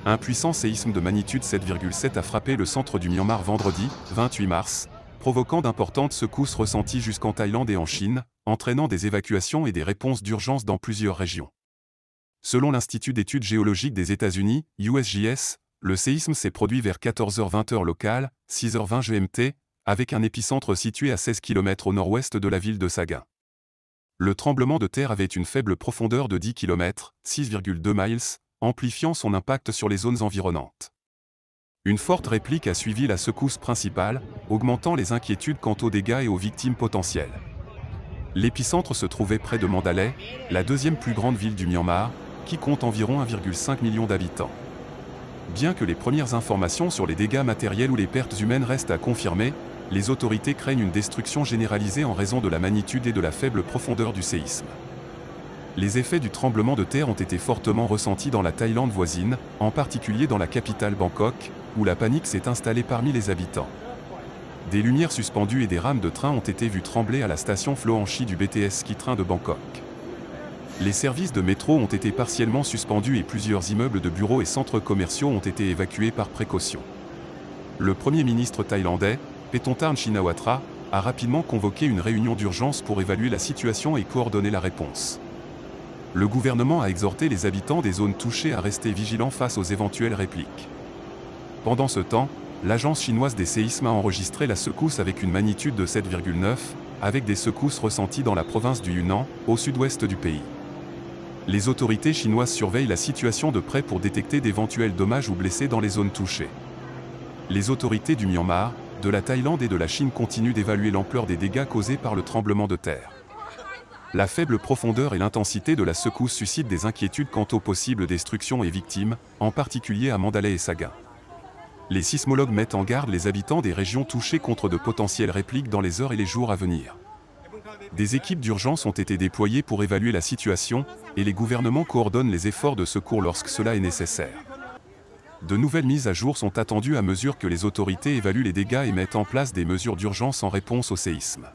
Un puissant séisme de magnitude 7,7 a frappé le centre du Myanmar vendredi, 28 mars, provoquant d'importantes secousses ressenties jusqu'en Thaïlande et en Chine, entraînant des évacuations et des réponses d'urgence dans plusieurs régions. Selon l'Institut d'études géologiques des États-Unis, USGS, le séisme s'est produit vers 14h20 locale, 6h20 GMT, avec un épicentre situé à 16 km au nord-ouest de la ville de Sagaing. Le tremblement de terre avait une faible profondeur de 10 km, 6,2 miles, amplifiant son impact sur les zones environnantes. Une forte réplique a suivi la secousse principale, augmentant les inquiétudes quant aux dégâts et aux victimes potentielles. L'épicentre se trouvait près de Mandalay, la deuxième plus grande ville du Myanmar, qui compte environ 1,5 million d'habitants. Bien que les premières informations sur les dégâts matériels ou les pertes humaines restent à confirmer, les autorités craignent une destruction généralisée en raison de la magnitude et de la faible profondeur du séisme. Les effets du tremblement de terre ont été fortement ressentis dans la Thaïlande voisine, en particulier dans la capitale Bangkok, où la panique s'est installée parmi les habitants. Des lumières suspendues et des rames de train ont été vues trembler à la station Floanchi du BTS Ski Train de Bangkok. Les services de métro ont été partiellement suspendus et plusieurs immeubles de bureaux et centres commerciaux ont été évacués par précaution. Le Premier ministre thaïlandais, Paetongtarn Shinawatra, a rapidement convoqué une réunion d'urgence pour évaluer la situation et coordonner la réponse. Le gouvernement a exhorté les habitants des zones touchées à rester vigilants face aux éventuelles répliques. Pendant ce temps, l'agence chinoise des séismes a enregistré la secousse avec une magnitude de 7,9, avec des secousses ressenties dans la province du Yunnan, au sud-ouest du pays. Les autorités chinoises surveillent la situation de près pour détecter d'éventuels dommages ou blessés dans les zones touchées. Les autorités du Myanmar, de la Thaïlande et de la Chine continuent d'évaluer l'ampleur des dégâts causés par le tremblement de terre. La faible profondeur et l'intensité de la secousse suscitent des inquiétudes quant aux possibles destructions et victimes, en particulier à Mandalay et Sagaing. Les sismologues mettent en garde les habitants des régions touchées contre de potentielles répliques dans les heures et les jours à venir. Des équipes d'urgence ont été déployées pour évaluer la situation, et les gouvernements coordonnent les efforts de secours lorsque cela est nécessaire. De nouvelles mises à jour sont attendues à mesure que les autorités évaluent les dégâts et mettent en place des mesures d'urgence en réponse au séisme.